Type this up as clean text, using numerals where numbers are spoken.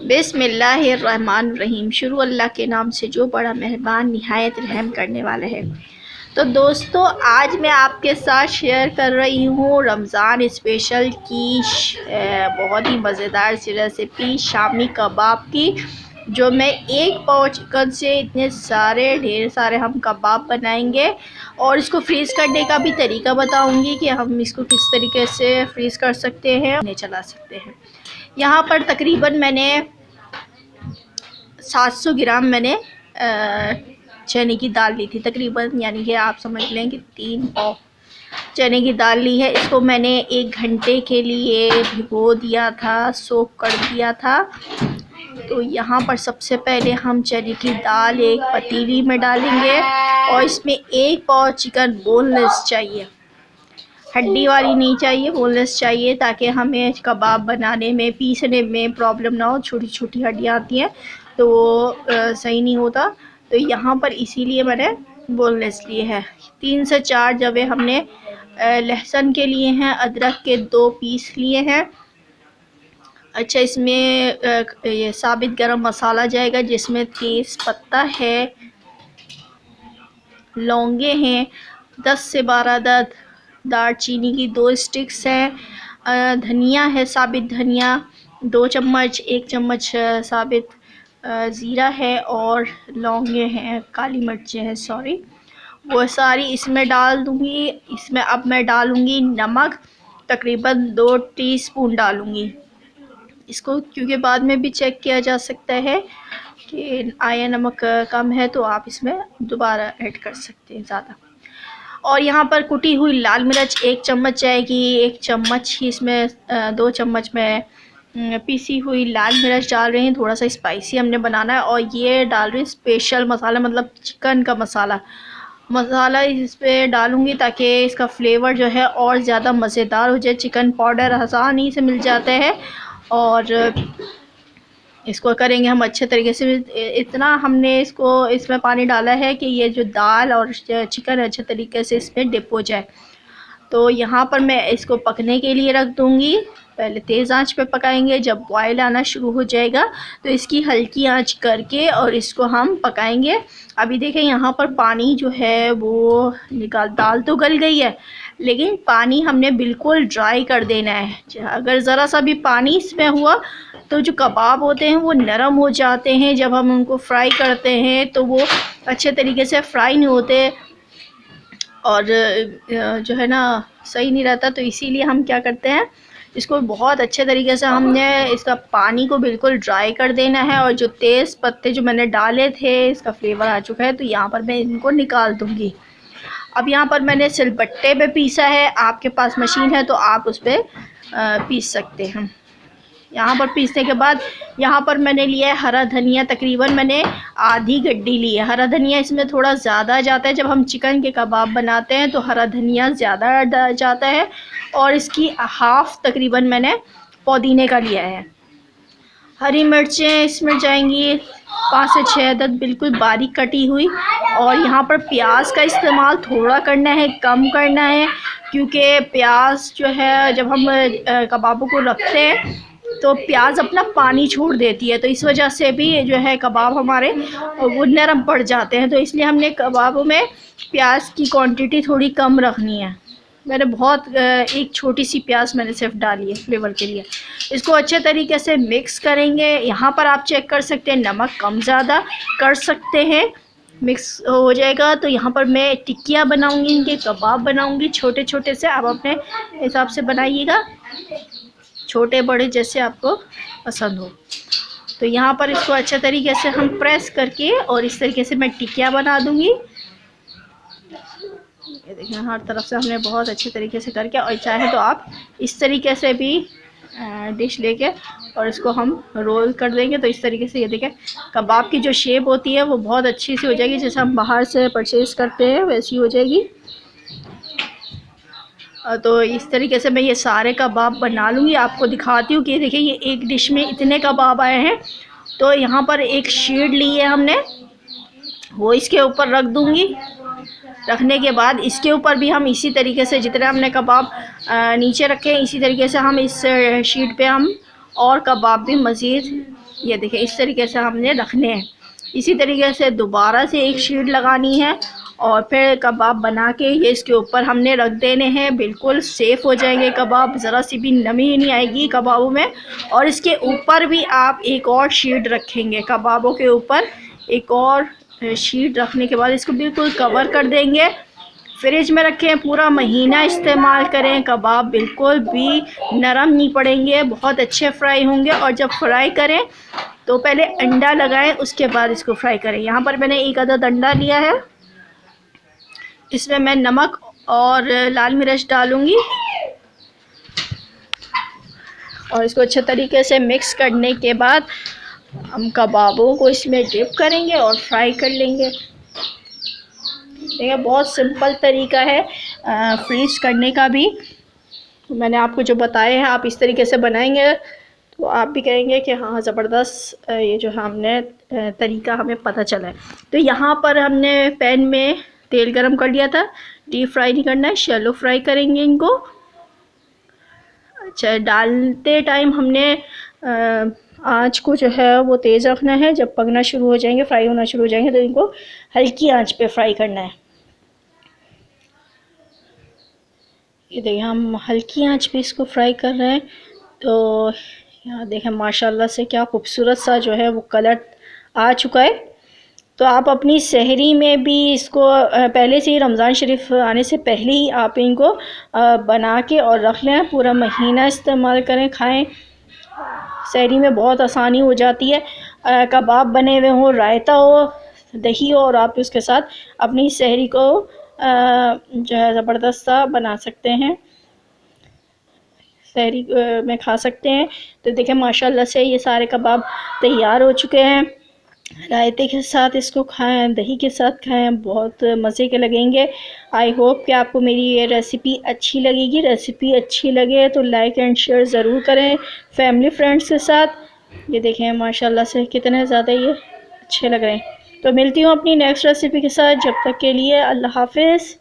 बिस्मिल्लाहिर्रहमानिर्रहीम। शुरू अल्लाह के नाम से जो बड़ा मेहरबान निहायत रहम करने वाला है। तो दोस्तों, आज मैं आपके साथ शेयर कर रही हूँ रमज़ान स्पेशल की बहुत ही मज़ेदार सी रेसिपी शामी कबाब की, जो मैं एक पाव चिकन से इतने सारे ढेर सारे हम कबाब बनाएंगे। और इसको फ्रीज़ करने का भी तरीका बताऊंगी कि हम इसको किस तरीके से फ्रीज़ कर सकते हैं, उन्हें चला सकते हैं। यहाँ पर तकरीबन मैंने 700 ग्राम मैंने चने की दाल ली थी तकरीबन, यानी कि आप समझ लें कि 3 पाव चने की दाल ली है। इसको मैंने 1 घंटे के लिए भिगो दिया था, सोक कर दिया था। तो यहाँ पर सबसे पहले हम चने की दाल एक पतीली में डालेंगे और इसमें 1 पाव चिकन बोनलेस चाहिए, हड्डी वाली नहीं चाहिए, बोनलेस चाहिए, ताकि हमें कबाब बनाने में पीसने में प्रॉब्लम ना हो। छोटी छोटी हड्डियाँ आती हैं तो वो सही नहीं होता। तो यहाँ पर इसीलिए मैंने बोनलेस लिए है। 3 से 4 जवे हमने लहसुन के लिए हैं, अदरक के 2 पीस लिए हैं। अच्छा, इसमें ये साबित गरम मसाला जाएगा, जिसमें तेज़ पत्ता है, लौंगे हैं 10 से 12 दालचीनी की 2 स्टिक्स हैं, धनिया है, साबित धनिया 2 चम्मच, 1 चम्मच साबित ज़ीरा है, और लौंगे हैं, काली मिर्चें हैं, सॉरी, वो सारी इसमें डाल दूँगी। इसमें अब मैं डालूँगी नमक, तकरीबन 2 टीस्पून डालूँगी इसको, क्योंकि बाद में भी चेक किया जा सकता है कि आया नमक कम है तो आप इसमें दोबारा ऐड कर सकते हैं ज़्यादा। और यहाँ पर कुटी हुई लाल मिर्च 1 चम्मच जाएगी, 1 चम्मच ही इसमें 2 चम्मच में पीसी हुई लाल मिर्च डाल रही हैं। थोड़ा सा स्पाइसी हमने बनाना है। और ये डाल रही स्पेशल मसाला, मतलब चिकन का मसाला इस पर डालूँगी ताकि इसका फ्लेवर जो है और ज़्यादा मज़ेदार हो जाए। चिकन पाउडर आसानी से मिल जाता है और इसको करेंगे हम अच्छे तरीके से। इतना हमने इसमें पानी डाला है कि ये जो दाल और चिकन अच्छे तरीके से इसमें डिप हो जाए। तो यहाँ पर मैं इसको पकने के लिए रख दूँगी। पहले तेज़ आंच पे पकाएंगे, जब बॉयल आना शुरू हो जाएगा तो इसकी हल्की आंच करके और इसको हम पकाएंगे। अभी देखें, यहाँ पर पानी जो है वो दाल तो गल गई है, लेकिन पानी हमने बिल्कुल ड्राई कर देना है। अगर ज़रा सा भी पानी इसमें हुआ तो जो कबाब होते हैं वो नरम हो जाते हैं। जब हम उनको फ्राई करते हैं तो वो अच्छे तरीके से फ्राई नहीं होते और जो है ना सही नहीं रहता। तो इसीलिए हम क्या करते हैं, इसको बहुत अच्छे तरीके से हमने इसका पानी को बिल्कुल ड्राई कर देना है। और जो तेज़ पत्ते जो मैंने डाले थे, इसका फ्लेवर आ चुका है, तो यहाँ पर मैं इनको निकाल दूँगी। अब यहाँ पर मैंने सिलबट्टे पे पीसा है, आपके पास मशीन है तो आप उस पर पीस सकते हैं। यहाँ पर पीसने के बाद यहाँ पर मैंने लिया है हरा धनिया, तकरीबन मैंने आधी गड्डी ली है। हरा धनिया इसमें थोड़ा ज़्यादा जाता है, जब हम चिकन के कबाब बनाते हैं तो हरा धनिया ज़्यादा जाता है। और इसकी हाफ़ तकरीबन मैंने पुदीने का लिया है। हरी मिर्चें इसमें जाएंगी 5 से 6 अदद, बिल्कुल बारीक कटी हुई। और यहाँ पर प्याज का इस्तेमाल थोड़ा करना है, कम करना है, क्योंकि प्याज जो है जब हम कबाबों को रखते हैं तो प्याज अपना पानी छोड़ देती है, तो इस वजह से भी जो है कबाब हमारे वो नरम पड़ जाते हैं। तो इसलिए हमने कबाबों में प्याज की क्वांटिटी थोड़ी कम रखनी है। मैंने एक छोटी सी प्याज मैंने सिर्फ डाली है फ्लेवर के लिए। इसको अच्छे तरीके से मिक्स करेंगे। यहाँ पर आप चेक कर सकते हैं, नमक कम ज़्यादा कर सकते हैं। मिक्स हो जाएगा तो यहाँ पर मैं टिक्कियाँ बनाऊँगी, इनके कबाब बनाऊँगी छोटे छोटे से। आप अपने हिसाब से बनाइएगा, छोटे बड़े जैसे आपको पसंद हो। तो यहाँ पर इसको अच्छे तरीके से हम प्रेस करके और इस तरीके से मैं टिक्कियाँ बना दूँगी। ये देखिए, हर तरफ से हमने बहुत अच्छे तरीके से करके, और चाहे तो आप इस तरीके से भी डिश लेके और इसको हम रोल कर देंगे। तो इस तरीके से ये देखें, कबाब की जो शेप होती है वो बहुत अच्छी सी हो जाएगी, जैसे हम बाहर से परचेज़ करते हैं वैसी हो जाएगी। तो इस तरीके से मैं ये सारे कबाब बना लूँगी। आपको दिखाती हूँ कि देखिए, ये एक डिश में इतने कबाब आए हैं। तो यहाँ पर एक शीट ली है हमने, वो इसके ऊपर रख दूँगी। रखने के बाद इसके ऊपर भी हम इसी तरीके से, जितने हमने कबाब नीचे रखे हैं, इसी तरीके से हम इस शीट पे हम और कबाब भी मज़ीद ये देखिए इस तरीके से हमने रखने हैं। इसी तरीके से दोबारा से एक शीट लगानी है और फिर कबाब बना के ये इसके ऊपर हमने रख देने हैं। बिल्कुल सेफ़ हो जाएंगे कबाब, ज़रा सी भी नमी नहीं आएगी कबाबों में। और इसके ऊपर भी आप एक और शीट रखेंगे, कबाबों के ऊपर एक और शीट रखने के बाद इसको बिल्कुल कवर कर देंगे। फ्रिज में रखें, पूरा महीना इस्तेमाल करें, कबाब बिल्कुल भी नरम नहीं पड़ेंगे, बहुत अच्छे फ्राई होंगे। और जब फ्राई करें तो पहले अंडा लगाएं, उसके बाद इसको फ्राई करें। यहाँ पर मैंने एक आधा अंडा लिया है, इसमें मैं नमक और लाल मिर्च डालूंगी और इसको अच्छे तरीके से मिक्स करने के बाद हम कबाबों को इसमें डिप करेंगे और फ्राई कर लेंगे। देखिए बहुत सिंपल तरीका है फ्रीज करने का भी। मैंने आपको जो बताए हैं आप इस तरीके से बनाएंगे तो आप भी कहेंगे कि हाँ ज़बरदस्त ये जो हमने तरीका हमें पता चला है। तो यहाँ पर हमने पैन में तेल गरम कर लिया था। डीप फ्राई नहीं करना है, शैलो फ्राई करेंगे इनको। अच्छा, डालते टाइम हमने आँच को जो है वो तेज़ रखना है। जब पकना शुरू हो जाएंगे, फ्राई होना शुरू हो जाएंगे, तो इनको हल्की आंच पे फ्राई करना है। ये देखिए हम हल्की आंच पे इसको फ्राई कर रहे हैं। तो यहाँ देखें माशाल्लाह से क्या खूबसूरत सा जो है वो कलर आ चुका है। तो आप अपनी सहरी में भी इसको पहले से ही, रमज़ान शरीफ आने से पहले ही आप इनको बना के और रख लें, पूरा महीना इस्तेमाल करें, खाएं। सहरी में बहुत आसानी हो जाती है। कबाब बने हुए हों, रायता हो, दही हो, और आप उसके साथ अपनी सहरी को जो है ज़बरदस्त सा बना सकते हैं, सहरी में खा सकते हैं। तो देखें माशाल्लाह से ये सारे कबाब तैयार हो चुके हैं। रायते के साथ इसको खाएं, दही के साथ खाएं, बहुत मज़े के लगेंगे। आई होप कि आपको मेरी ये रेसिपी अच्छी लगेगी। रेसिपी अच्छी लगे तो लाइक एंड शेयर ज़रूर करें फैमिली फ्रेंड्स के साथ। ये देखें माशाल्लाह से कितने ज़्यादा ये अच्छे लग रहे हैं। तो मिलती हूँ अपनी नेक्स्ट रेसिपी के साथ। जब तक के लिए अल्लाह हाफ़िज़।